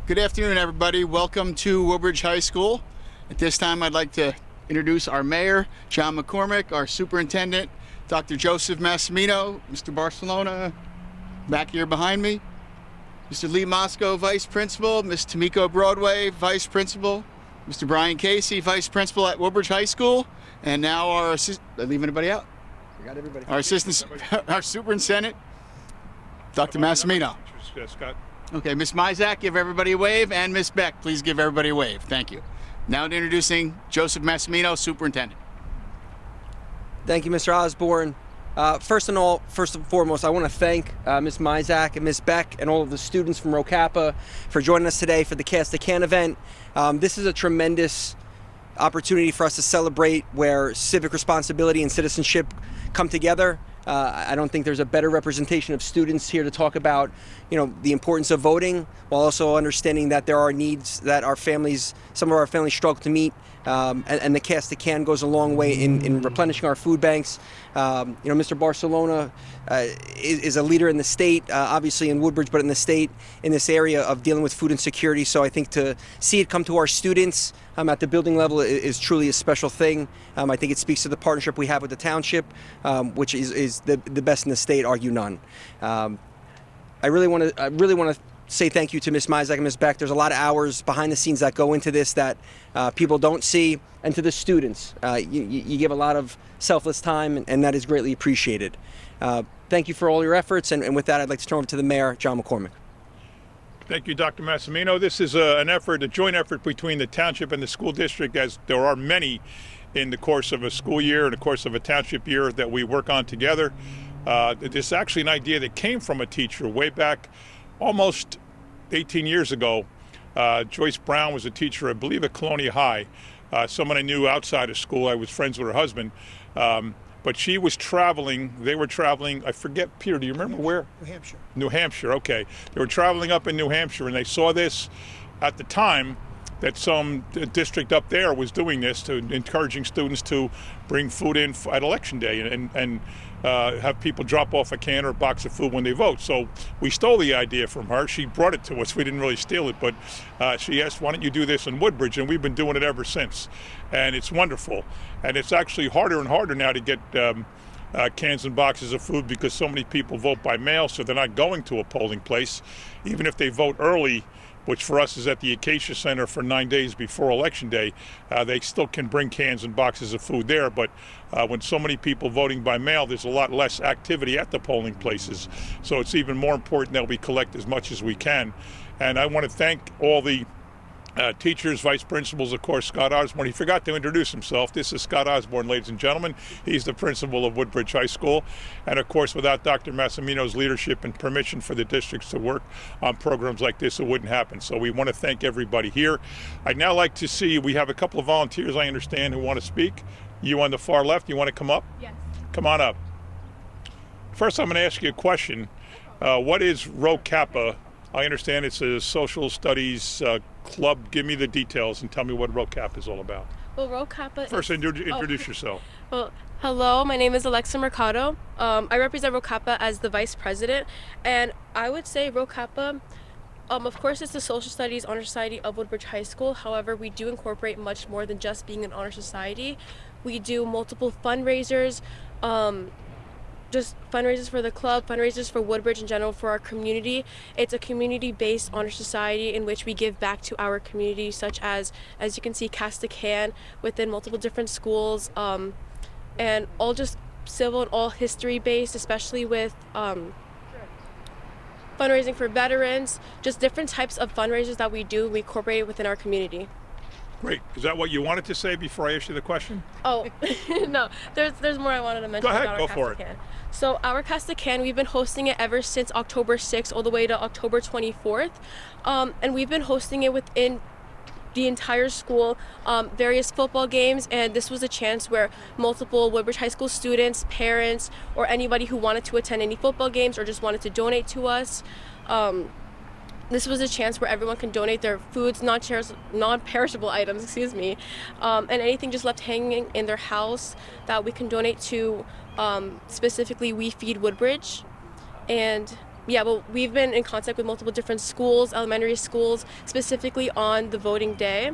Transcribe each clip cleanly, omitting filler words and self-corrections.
Good afternoon, everybody. Welcome to Woodbridge High School. At this time, I'd like to introduce our mayor, John McCormick, our superintendent, Dr. Joseph Massimino, Mr. Barcelona, back here behind me, Mr. Lee Mosco, vice principal, Ms. Tamiko Broadway, vice principal, Mr. Brian Casey, vice principal at Woodbridge High School, and now our assistant, did I leave anybody out? I got everybody. Our assistant, our superintendent, Dr. Massimino. Scott. Okay, Ms. Mizak, give everybody a wave, and Ms. Beck, please give everybody a wave. Thank you. Now introducing Joseph Massimino, superintendent. Thank you, Mr. Osborne. First and foremost, I want to thank Ms. Mizak and Ms. Beck and all of the students from Rho Kappa for joining us today for the Cast a Can event. This is a tremendous opportunity for us to celebrate where civic responsibility and citizenship come together. I don't think there's a better representation of students here to talk about, the importance of voting, while also understanding that there are needs that some of our families struggle to meet, and the Cast a Can goes a long way in replenishing our food banks. Mr. Barcelona is a leader in the state, obviously in Woodbridge, but in the state, in this area of dealing with food insecurity. So I think to see it come to our students at the building level is truly a special thing. I think it speaks to the partnership we have with the township, which is the best in the state, argue none. I really want to say thank you to Ms. Mizak and Ms. Beck. There's a lot of hours behind the scenes that go into this that people don't see, and to the students, you give a lot of selfless time, and that is greatly appreciated. Thank you for all your efforts, and with that, I'd like to turn over to the mayor, John McCormick. Thank you, Dr. Massimino. This is a joint effort between the township and the school district, as there are many in the course of a school year and the course of a township year that we work on together. This is actually an idea that came from a teacher way back almost 18 years ago. Joyce Brown was a teacher, I believe, at Colonia High. Someone I knew outside of school. I was friends with her husband. But she was traveling, they were traveling, I forget, Peter, do you remember where? New Hampshire. New Hampshire, okay. They were traveling up in New Hampshire, and they saw this at the time that some district up there was doing this, to encouraging students to bring food in at election day and have people drop off a can or a box of food when they vote. So we stole the idea from her. She brought it to us. We didn't really steal it, but she asked, why don't you do this in Woodbridge? And we've been doing it ever since. And it's wonderful. And it's actually harder and harder now to get cans and boxes of food because so many people vote by mail, so they're not going to a polling place. Even if they vote early, which for us is at the Acacia Center for 9 days before Election Day, they still can bring cans and boxes of food there. But when so many people voting by mail, there's a lot less activity at the polling places. So it's even more important that we collect as much as we can. And I want to thank all the teachers, vice principals, of course, Scott Osborne. He forgot to introduce himself. This is Scott Osborne, ladies and gentlemen. He's the principal of Woodbridge High School. And of course, without Dr. Massimino's leadership and permission for the districts to work on programs like this, it wouldn't happen. So we want to thank everybody here. I'd now like to see, we have a couple of volunteers, I understand, who want to speak. You on the far left, you want to come up? Yes. Come on up. First, I'm going to ask you a question. What is Rho Kappa? I understand it's a social studies club. Give me the details and tell me what Rho Kappa is all about. Well, Rho Kappa. First, introduce yourself. Well, hello. My name is Alexa Mercado. I represent Rho Kappa as the vice president, and I would say Rho Kappa. Of course, it's the Social Studies Honor Society of Woodbridge High School. However, we do incorporate much more than just being an honor society. We do multiple fundraisers. Just fundraisers for the club, fundraisers for Woodbridge in general, for our community. It's a community-based honor society in which we give back to our community, such as you can see, Cast a Can within multiple different schools, and all just civil and all history-based, especially with fundraising for veterans, just different types of fundraisers that we do, we incorporate within our community. Great. Is that what you wanted to say before I asked you the question? Oh, no, there's more I wanted to mention. Go ahead, about go our for it. Cast a Can. So our Cast a Can, we've been hosting it ever since October 6th all the way to October 24th. And we've been hosting it within the entire school, various football games, and this was a chance where multiple Woodbridge High School students, parents, or anybody who wanted to attend any football games or just wanted to donate to us, this was a chance where everyone can donate their foods, non-perishable items, and anything just left hanging in their house that we can donate to, specifically We Feed Woodbridge. And yeah, well, we've been in contact with multiple different schools, elementary schools, specifically on the voting day.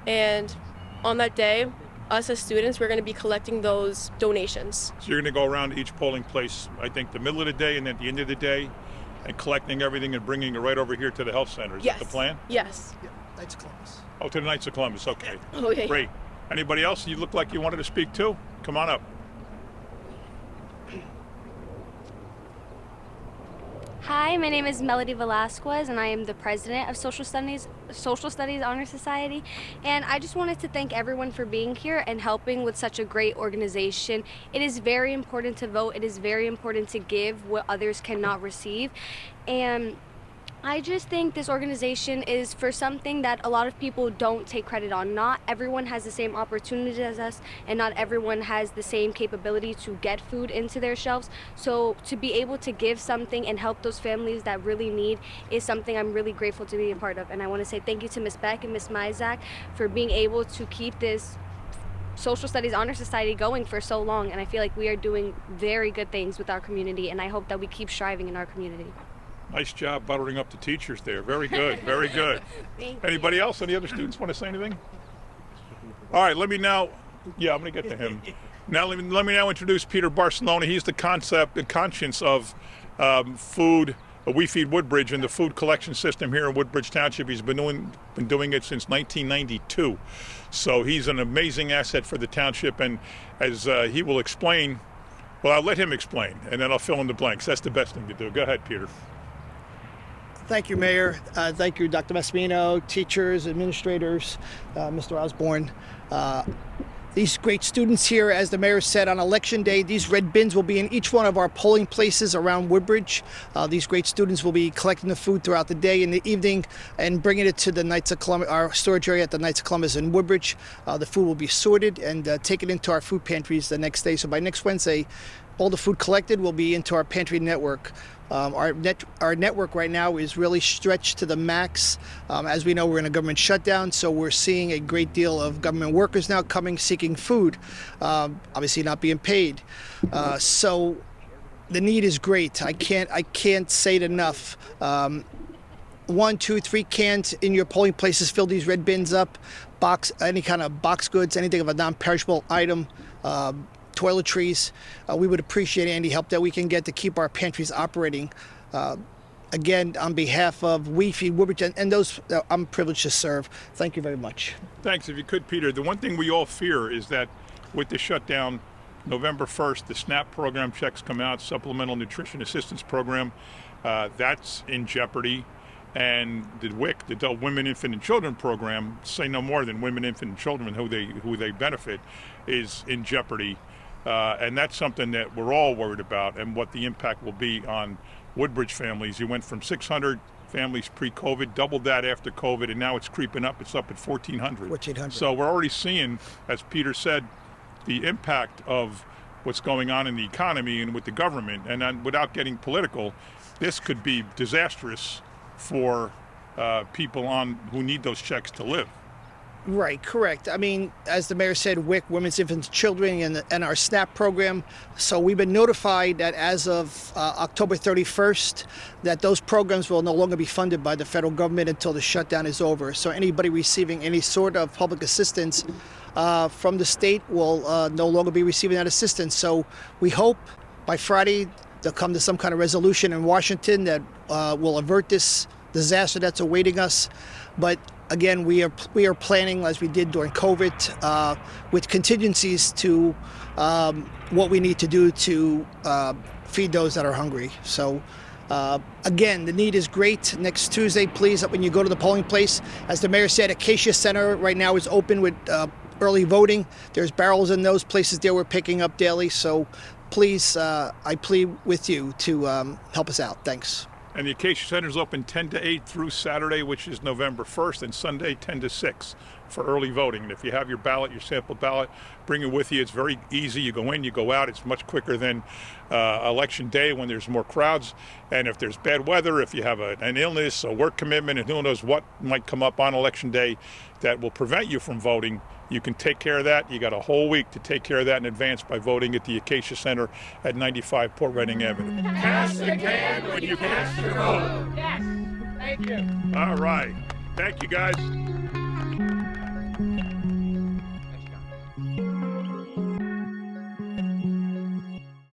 And on that day, us as students, we're going to be collecting those donations. So you're going to go around to each polling place, I think, the middle of the day and at the end of the day, and collecting everything and bringing it right over here to the health center. Is Yes. that the plan? Yes. Knights of Columbus. Oh, to the Knights of Columbus. Okay. Okay. Great. Anybody else you look like you wanted to speak to? Come on up. Hi, my name is Melody Velasquez, and I am the president of Social Studies Honor Society. And I just wanted to thank everyone for being here and helping with such a great organization. It is very important to vote. It is very important to give what others cannot receive. And I just think this organization is for something that a lot of people don't take credit on. Not everyone has the same opportunity as us, and not everyone has the same capability to get food into their shelves. So to be able to give something and help those families that really need is something I'm really grateful to be a part of. And I want to say thank you to Ms. Beck and Ms. Mizak for being able to keep this Social Studies Honor Society going for so long. And I feel like we are doing very good things with our community, and I hope that we keep striving in our community. Nice job buttering up the teachers there. Very good. Very good. Anybody else? Any other students want to say anything? All right, let me now. Yeah, I'm going to get to him. Now, let me now introduce Peter Barcelona. He's the conscience of food. We Feed Woodbridge and the food collection system here in Woodbridge Township. He's been doing it since 1992. So he's an amazing asset for the township. And as he will explain, well, I'll let him explain, and then I'll fill in the blanks. That's the best thing to do. Go ahead, Peter. Thank you, Mayor. Thank you, Dr. Massimino, teachers, administrators, Mr. Osborne. These great students here, as the mayor said, on election day, these red bins will be in each one of our polling places around Woodbridge. These great students will be collecting the food throughout the day and the evening and bringing it to the Knights of Columbus, our storage area at the Knights of Columbus in Woodbridge. The food will be sorted and taken into our food pantries the next day. So by next Wednesday, all the food collected will be into our pantry network. Our network right now is really stretched to the max. As we know, we're in a government shutdown, so we're seeing a great deal of government workers now coming seeking food, obviously not being paid. So the need is great. I can't say it enough. 1, 2, 3 cans in your polling places. Fill these red bins up. Any kind of box goods, anything of a non-perishable item. Toiletries. We would appreciate any help that we can get to keep our pantries operating. Again, on behalf of We Feed Woodbridge and those I'm privileged to serve, thank you very much. Thanks. If you could, Peter, the one thing we all fear is that with the shutdown, November 1st, the SNAP program checks come out, Supplemental Nutrition Assistance Program, that's in jeopardy. And the WIC, the Adult Women, Infant, and Children program, say no more than women, infant, and children, who they benefit, is in jeopardy. And that's something that we're all worried about, and what the impact will be on Woodbridge families. You went from 600 families pre-COVID, doubled that after COVID, and now it's creeping up. It's up at 1,400. 1,400. So we're already seeing, as Peter said, the impact of what's going on in the economy and with the government. And without getting political, this could be disastrous for people who need those checks to live. Right, correct. I mean, as the mayor said, WIC, Women's, Infants, Children, and our SNAP program. So we've been notified that as of October 31st, that those programs will no longer be funded by the federal government until the shutdown is over. So anybody receiving any sort of public assistance from the state will no longer be receiving that assistance. So we hope by Friday they'll come to some kind of resolution in Washington that will avert this disaster that's awaiting us. But again, we are planning, as we did during COVID, with contingencies to what we need to do to feed those that are hungry. So again, the need is great. Next Tuesday, please, when you go to the polling place, as the mayor said, Acacia Center right now is open with early voting. There's barrels in those places there we're picking up daily. So please, I plead with you to help us out. Thanks. And the Acacia Center is open 10 to 8 through Saturday, which is November 1st, and Sunday 10 to 6 for early voting. And if you have your ballot, your sample ballot, bring it with you. It's very easy. You go in, you go out. It's much quicker than election day when there's more crowds. And if there's bad weather, if you have an illness, a work commitment, and who knows what might come up on election day, that will prevent you from voting, you can take care of that. You got a whole week to take care of that in advance by voting at the Acacia Center at 95 Port Reading Avenue. Cast the can when you cast your vote. Yes. Thank you. All right. Thank you, guys.